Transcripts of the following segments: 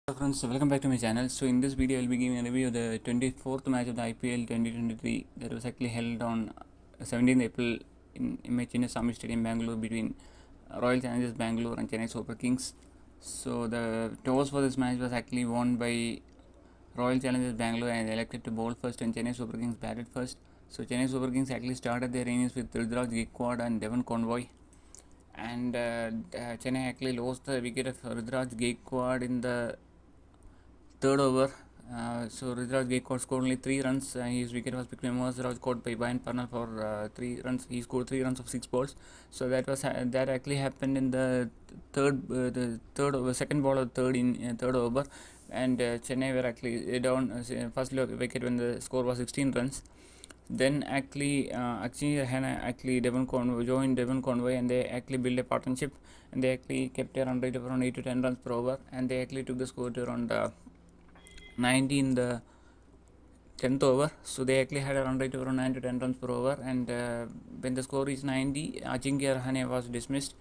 Hello friends, welcome back to my channel. So in this video, I'll be giving a review of the 24th match of the IPL 2023 that was actually held on 17th April in my Chennai Stadium, Bangalore, between Royal Challengers Bangalore and Chennai Super Kings. So the toss for this match was actually won by Royal Challengers Bangalore and elected to bowl first, and Chennai Super Kings batted first. So Chennai Super Kings actually started their innings with Rudraj Gaikwad and Devon Conway, and Chennai actually lost the wicket of Rudraj Gaikwad in the third over. So Rizraj Gaikwad scored only 3 runs. His wicket was picked by Mohammed Siraj, caught by Devon Conway for 3 runs. He scored 3 runs of 6 balls. So that actually happened in the second ball of third over, and Chennai were actually down first wicket when the score was 16 runs. Then actually Akshi Hannah actually Devon Conway joined Devon Conway, and they actually built a partnership, and they actually kept a run rate of around 8 to 10 runs per over, and they actually took the score to around 90 in the 10th over. So they actually had a run rate of around 9 to 10 runs per over, and when the score is 90, Ajinkya Rahane was dismissed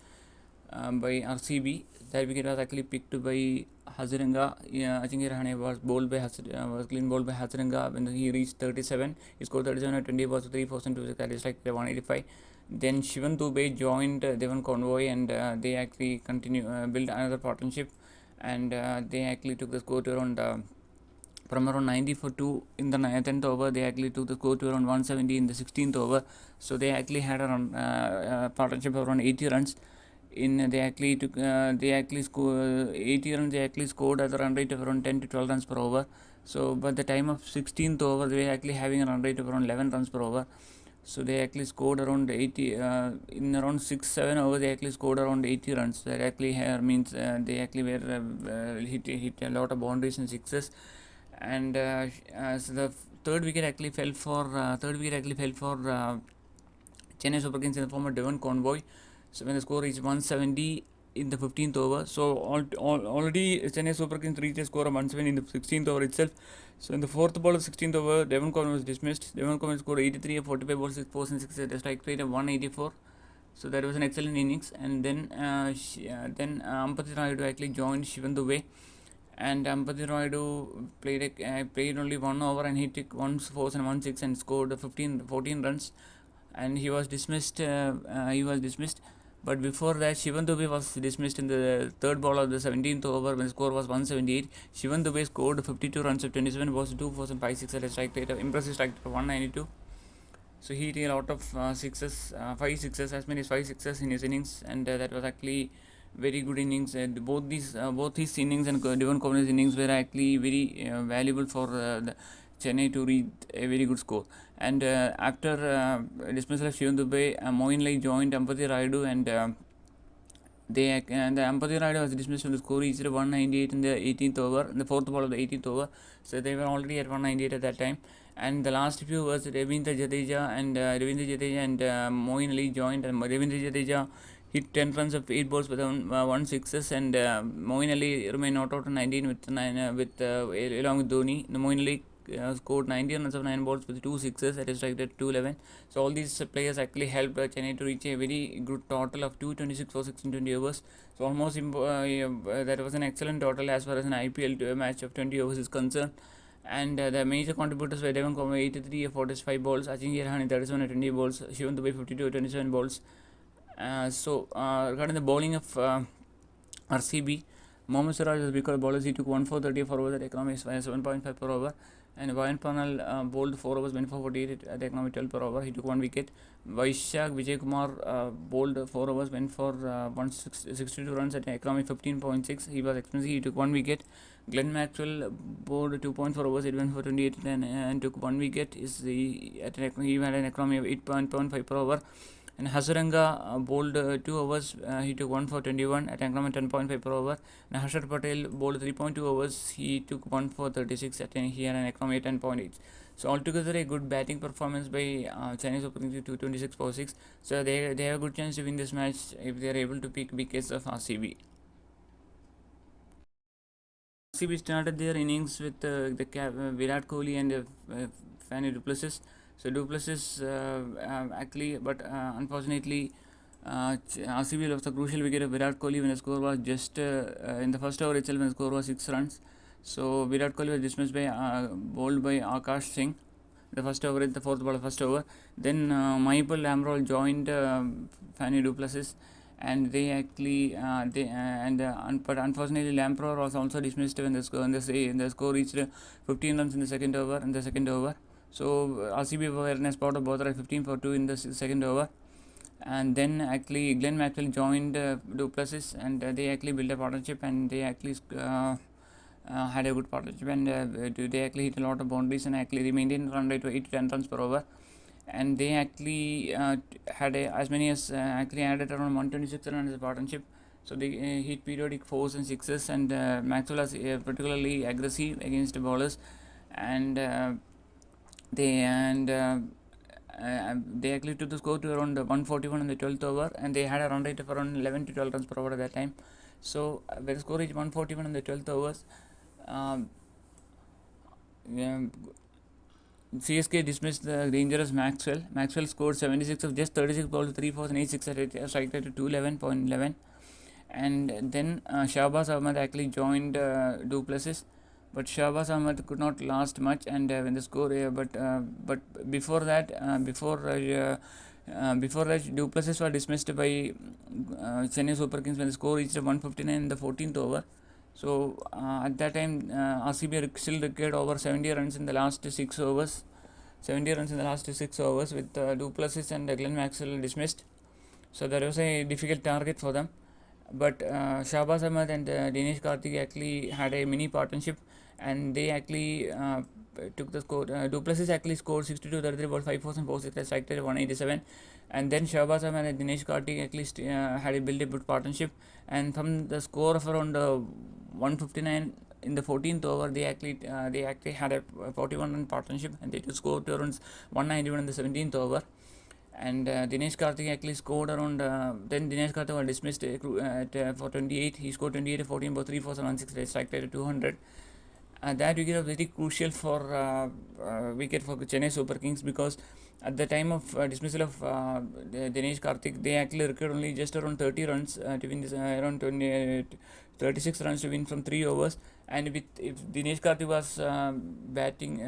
by RCB. That wicket was actually picked by Hazaranga. Ajinkya Rahane was clean bowled by Hazaranga when he reached 37. He scored 37 at 20 balls, 3% to that is like 185. Then Shivam Dube joined Devon Conway, and they actually built another partnership, and they actually took the score to around from around 90 for 2 in the 10th over. They actually took the score to around 170 in the 16th over. So they actually had a partnership of around 80 runs. They actually scored 80 runs. They actually scored at a run rate of around 10 to 12 runs per over. So by the time of 16th over, they were actually having a run rate of around 11 runs per over. So they actually scored around 80 in around 6-7 overs. They actually scored around 80 runs. That actually means they actually were hit a lot of boundaries and sixes. And so the third wicket actually fell for Chennai Super Kings in the form of Devon Conway. So when the score is 170 in the 15th over, so already Chennai Super Kings reached a score of 170 in the 16th over itself. So in the fourth ball of 16th over, Devon Conway was dismissed. Devon Conway scored 83 of 45 balls, 6 fours and 6 at a strike rate of 184. So that was an excellent innings. And then Ampati Rayudu actually joined Shivam Dube, and Ampati Rayudu played only 1 over, and he took 1 fours and 1 6 and scored 14 runs, and he was dismissed. But before that, Shivam Dube was dismissed in the third ball of the 17th over when the score was 178. Shivam Dube scored 52 runs of 27 balls, 2 fours and 5 6 at a strike rate of impressive strike rate of 192. So he hit a lot of 5 sixes, as many as 5 sixes in his innings, and that was actually very good innings. And both his innings and Devon Conway's innings were actually very valuable for the Chennai to reach a very good score. And after dismissal of Shivam Dube, Moeen joined Ampati Rayudu, and the Ampati Rayudu was dismissed when the score reached 198 in the 18th over, in the fourth ball of the 18th over. So they were already at 198 at that time. And the last few was Ravindra Jadeja and Moeen Ali joined, and Ravindra Jadeja hit 10 runs of 8 balls with 1 sixes, and Moeen Ali remained not out on 19 along with Dhoni. The Moeen Ali scored 90 runs of 9 balls with 2 sixes at a strike rate 211. So all these players actually helped Chennai to reach a very good total of 226 for 16-20 overs. So almost that was an excellent total as far as an IPL match of 20 overs is concerned. And the major contributors were Devon Conway 83 of 45 balls, Ajinkya Rahane 37 of 20 balls, Shivam Dube 52 of 27 balls. Regarding the bowling of RCB, Mohammed Siraj was because bowlers. He took 1 for 34 overs at economy 7.5 per over, and Devon Conway bowled 4 overs, went for 48 at economy 12 per over. He took 1 wicket. Vaishak Vijay Kumar bowled 4 overs, went for 162 runs at economy 15.6. He was expensive. He took 1 wicket. Glenn Maxwell bowled 2.4 overs. It went for 28 and took 1 wicket. He had an economy of 8.5 per over. And Hazaranga bowled 2 overs. He took 1 for 21 at economy 10.5 per over. And Harshad Patel bowled 3.2 overs. He took 1 for 36 at he had an economy 10.8. So altogether a good batting performance by Chennai Super Kings 226 for 6. So they have a good chance to win this match if they are able to pick wickets of RCB. RCB started their innings with Virat Kohli and Faf du Plessis. So du Plessis unfortunately, RCB lost the crucial wicket of Virat Kohli when the score was just in the first over itself when the score was 6 runs. So Virat Kohli was dismissed by bowled by Akash Singh. The first over is the fourth ball, first over. Then Mahipul Lamrol joined Faf du Plessis, and they actually but unfortunately Lamprey was also dismissed when the score reached 15 runs in the second over. So RCB were in a spot of both at 15 for 2 in the second over. And then actually Glenn Maxwell joined du Plessis, and they actually built a partnership, and they actually had a good partnership, and they actually hit a lot of boundaries, and actually they maintained run rate to 8 to 10 runs per over. And they actually had as many as actually added around 126 runs as a partnership. So they hit periodic fours and sixes, and Maxwell was particularly aggressive against the bowlers, and they and they actually took the score to around 141 in the 12th over, and they had a run rate of around 11 to 12 runs per over at that time. So when the score reached 141 in the 12th overs, CSK dismissed the dangerous Maxwell. Maxwell scored 76 of just 36 balls, 3 fours and 8 sixes at a strike rate of 211.11. And then Shahbaz Ahmed actually joined du Plessis, but Shahbaz Ahmed could not last much, and when the score but before that du Plessis was dismissed by Chennai Super Kings when the score reached 159 in the 14th over. So at that time RCB still required over 70 runs in the last 6 overs. 70 runs in the last 6 overs with du Plessis and Glenn Maxwell dismissed. So there was a difficult target for them. But Shahbaz Ahmed and Dinesh Karthik actually had a mini partnership, and they actually took the score. Du Plessis actually scored 62, 33 ball, 5 fours and 4 sixes, strike rate 187. And then Shahbaz Ahmed and Dinesh Karthik at least had a built a good partnership, and from the score of around 159 in the 14th over, they actually had a 41 run partnership, and they took score to around 191 in the 17th over. And Dinesh Karthik actually scored around. Then Dinesh Karthik was dismissed for 28. He scored 28 to 14 about 3 4 7 6 strike rate at 200. That wicket was very crucial for wicket for Chennai Super Kings, because at the time of dismissal of Dinesh Karthik, they actually required only just around 30 runs to win this, around 36 runs to win from 3 overs. And if Dinesh Karthik was batting,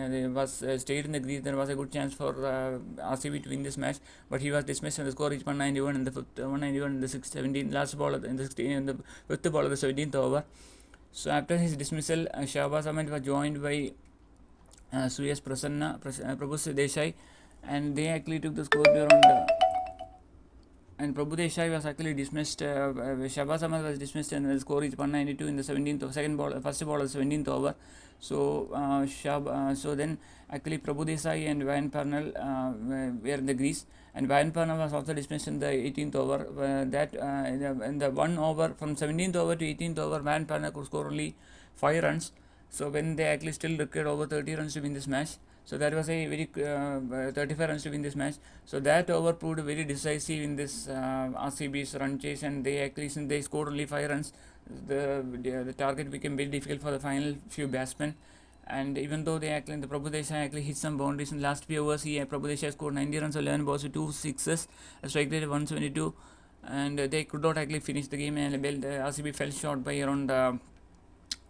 stayed in the crease, there was a good chance for RCB to win this match. But he was dismissed, and the score reached 191 in the 191 in the 17th last ball in the 5th ball of the 17th over. So after his dismissal, Shahbaz Ahmed was joined by Suyas Prabhu Desai, and they actually took the score to around. And Prabhu Desai was actually dismissed. Shahbaz Ahmed was dismissed, and the score reached 192 in the 17th of first ball of the 17th over. So so then actually Prabhu Desai and Van Parnell were in the crease, and Van Parnell was also dismissed in the 18th over. In the 1 over from 17th over to 18th over, Van Parnell could score only 5 runs. So when they actually still required over 30 runs to win this match. So that was a very 35 runs to win this match. So that over proved very decisive in this RCB's run chase, and they actually, since they scored only 5 runs, the target became very difficult for the final few batsmen. And even though the Prabhu Desai actually hit some boundaries in the last few overs, Prabhu Desai scored 90 runs, 11 balls with 2 sixes, a strike rate of 172, and they could not actually finish the game, and RCB fell short by around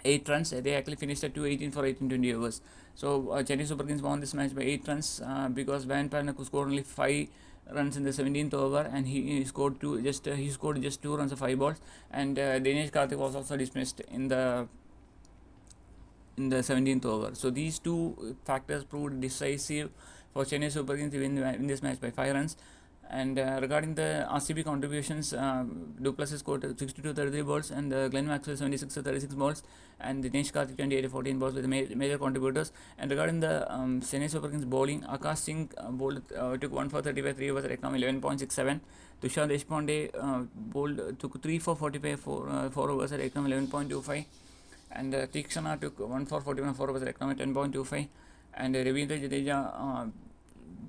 8 runs. They actually finished at 218 for 18-20 overs. So Chennai Super Kings won this match by 8 runs because Van Parnell scored only 5 runs in the 17th over, and he scored just 2 runs of 5 balls. And Dinesh Karthik was also dismissed in the 17th over. So these two factors proved decisive for Chennai Super Kings to win this match by 5 runs. And regarding the RCB contributions, du Plessis scored 62 33 balls, and Glenn Maxwell 76 36 balls, and Dinesh Karthik 28 14 balls with the major contributors. And regarding the Chennai Super Kings bowling, Akash Singh took 1 for 35 3 overs at economy 11.67. Tushar Deshpande took 3 for 45 4 overs at economy 11.25. And Tikshana took 1 for 41 4 overs at economy 10.25. And Ravindra Jadeja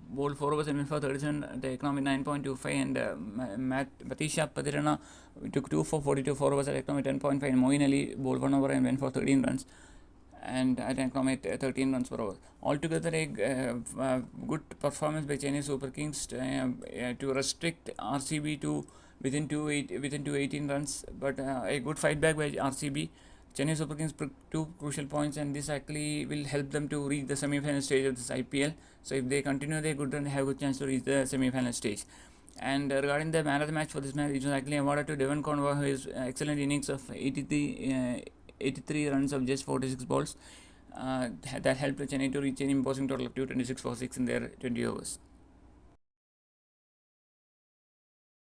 bowled 4 overs and went for 37 at the economy 9.25, and Matheesha Pathirana took 2 for 42 4 overs at economy 10.5, and Moeen Ali bowled 1 over and went for 13 runs and at economy 13 runs per over. Altogether a good performance by Chennai Super Kings to restrict RCB to within 218 runs, but a good fight back by RCB Chennai Super Kings took 2 crucial points, and this actually will help them to reach the semi-final stage of this IPL. So if they continue their good run, they have a good chance to reach the semi-final stage. And regarding the man of the match for this match, it was actually awarded to Devon Conway, who is excellent innings of 83 runs of just 46 balls. That helped Chennai to reach an imposing total of 226 for 6 in their 20 overs.